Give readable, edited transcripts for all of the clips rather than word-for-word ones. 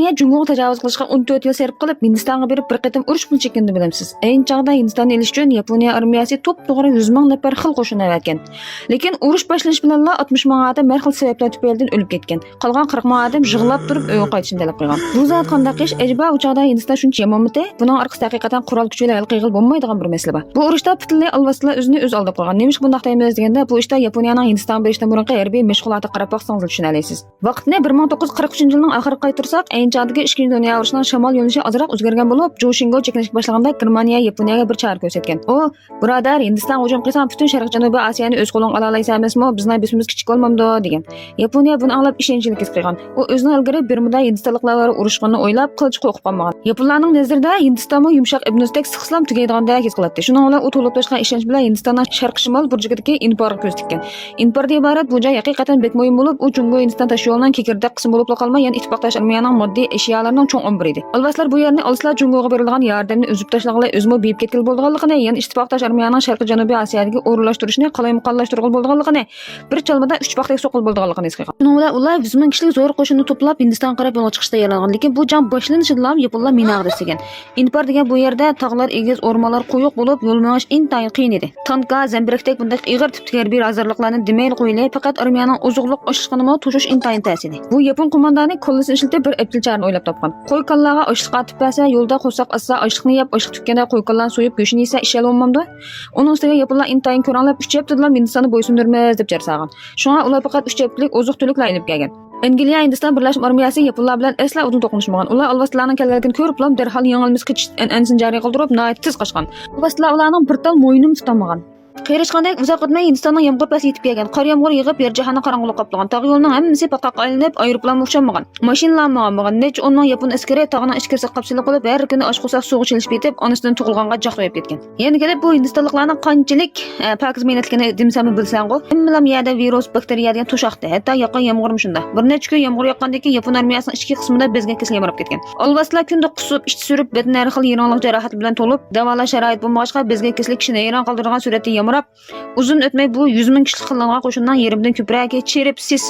Niye Cumhur'a tecavüz kılışqa 14 yıl serip kılıp Hindistan'a berip bir qitim urush pul çekindi bilimsiz. Ayın çağda Hindistan'ı eliş üçün Yaponiya armiyasi top doğru 100 ming nafar xil qo'shin evatgan. Lekin urush boshlanish bilan 60 ming odam har xil sabablar tufaylidan o'lib ketgan. Qolgan 40 ming odam yig'lab turib uyga qaytishni talab qilgan. Bu zot qanday ish? Ajaba u chaqda Hindiston shuncha yomonmidi? Buning orqasida haqiqatan qurol kuch bilan hal qilib bo'lmaydigan bir masala bor. Bu urushda butunlay alvaslar o'zini o'z aldab qo'ygan. Nemish bunday deymiz deganda bu ishda Yaponiyaning Hindistonga berishdan burungi harbiy mashg'ulotga qarab boqsangiz tushunasiz. Vaqtni 1943-yilning oxiriga qaytarsak, ayni chaqdagi 2-chi dunyo urushining shamol yo'nalishi ozroq o'zgargan bo'lib, Joshingo chekinishga boshlaganda Germaniya Yaponiyaga bir chora ko'rsatgan. U, birodar, Hindiston hujum qilsa, butun Sharq Janubiy Osiyoni o'z qo'ling ola olaysanmizmi? Bizning besimiz kichik bo'lmamdi degan. Yaponiya buni anglab ishonchli his qilgan. U o'zini ilgari Bermuda Hindistonliklar bilan urushganini o'ylab, qilch qo'yib qolmagan. Yaponlarning nazarida Hindistonmi yumshoq ibnustek siqslam tugaydigandek his qiladi. Shuning bilan u to'lib toshgan ishonch bilan Hindistonning sharq-shimol burjigidagi Inporga ko'z tikkan. Imporda iborat bu joy haqiqatan bek mo'yin bo'lib, u Jungo Hindiston tashyo'lining kekirdak qismi bo'lib qolmay, yana ittifoqdosh armiyaning moddiy eşyalarining cho'ng o'mbiri edi. Alvaslar bu yerni olsalar Jungoga berilgan yordamni uzib tashlag'ili o'zimi beyib ketgan bo'lganligini, yana ittifoqdosh armiyaning sharq janubiy Osiyodagi o'rinlashtirishni qalaymuqallashtirgan bo'lganligini, bir chalmada 3 vaqtga so'qil bo'lganligini his qilgan. Shuningla ular 100 ming kishilik zo'r qo'shinni to'plab Hindiston qarab yo'lga chiqishda tayyorlangan, lekin bu jang boshlanishidan yaponlar minag'da degan. Inpor degan bu yerda tog'lar, egiz, o'rmonlar quyuq bo'lib, yo'l menish intayin qiyin edi. Tankga, zambirakdek bunday ig'ir tipdagi harbiy hazırlıklarni demayli qo'yilib, faqat armiyaning uzuqliq oshliqini tushish intayin ta'siri. Bu yapon qo'mondoni qo'llasini ishlatib bir aptilcharni o'ylab topgan. Qo'y kallaga oshliq atib bersa, yo'lda qo'saq assa oshliqni yeb, oshliq tukkanda qo'y kallarni so'yib go'shini yesa ish olmamdi. Uning ustiga yaponlar intayin ko'ranlab 3 haftadan Hindistonni bo'ysundirmaymiz deb jarsagan. Shunga ular faqat 3 haftalik oziq-tuliklar ilib kelgan. Angliya Hindiston birlashma armiyasi yaponlar bilan asla uzun to'qnashmagan. Ular alvaslarning kelganligini ko'rib, darhol yengilmas qichish an'anasini joriy qildirib, nihoyat tez qochgan. Alvaslar ularning bir tal mo'yinini tutolmagan. Qeyrishqandek uzoq o'tmay Hindistonning yomg'ir pasi yetib kelgan. Qor yomg'ir yig'ib, yer jahonni qorong'ulik qoplagan. Tog' yo'lning hammasi patqoqqa aylanib, aeroplanga o'xshamagan. Mashinalar ma'magan. Nech o'nning yapon askari tog'ning ichkarisi qapsili qilib, har kuni osh qo'saq suvga chilishib ketib, onasidan tug'ilganga joqlayib ketgan. Yana kelib bu hindistonliklarning qanchalik pokiz mehnatligini demsami bilsangu, hammalam yerda virus, bakteriya degan to'shaqda. Hatto yoqqan yomg'ir shunda. Bir necha kun yomg'ir yoqqandan keyin yapon armiyasining ichki qismida bezgan kasal yamarib ketgan. Alvaslar kunda qusib, ichti surib, betni har xil yiranglik jarohat bilan to'lib, davolash sharoit bo'lmag'achqa bezgan kasal kishini hayron qoldirgan suratda yamarab, uzun o'tmay bu 100 ming kishilik qilingan qo'shindan yerimdan ko'proq chirib sis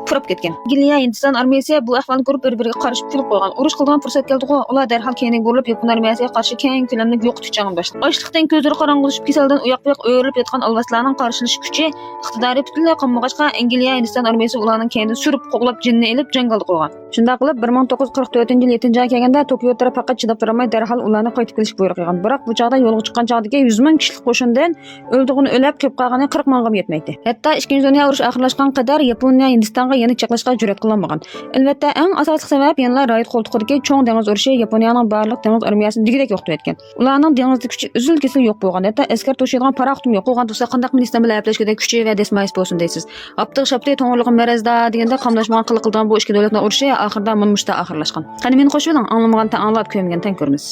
purib ketgan. Angliya Hindiston armiyasi bu ahvolni ko'rib bir-biriga qarshi kulib qo'ygan. Urush qilgan fursat keldi-ku, ular darhol keyinga burilib yapon armiyasiga qarshi keng ko'lamli yo'qotish jangini boshladi. Ochliqdan ko'zlari qorong'ulashib kasaldan uyoq-buyoq o'rilib yotgan alvaslarning qarshilish kuchi, iqtidori butunlay qolmag'achqa Angliya Hindiston armiyasi ularning keyindan surib qo'g'lab jinni elib jangalda qo'ygan. Shunda qilib 1944-yil 7-oy kelganda Tokio taraf faqat chidab turmay darhol ularni qaytib kelish buyruq qilgan. Biroq bu chaqda yo'lga chiqqan chaqdagi 100 ming kishilik qo'shindan o'ldig'ini o'lab qilib qolgani 40 mingga yetmaydi. Hatto 2-chi dunyo urushi oxirlashgan qadar Yaponiya Hindistonga yana chaqlashga jur'at qilmagan. Albatta, eng asosiy sabab yana Rayit qo'ltiqidagi cho'ng dengiz urushi Yaponiyaning barliq dengiz armiyasini digidek yo'qotib etgan. Ularning dengizda kuchi uzil-kesil yo'q bo'lgan. Hatto askar to'shaydigan paraxtum yo'q bo'lgan bo'lsa, qanday Hindiston bilan aplashganda kuchi va desmayis bo'lsin deysiz. Aptiq shapti to'ng'irlig'i marazda deganda qamlashmagan qilib qilgan bu ikki davlatning urushi oxirida munmushda oxirlashgan. Qani men qo'shib anglamagan ta anglab ko'rmagan tan ko'rmiz.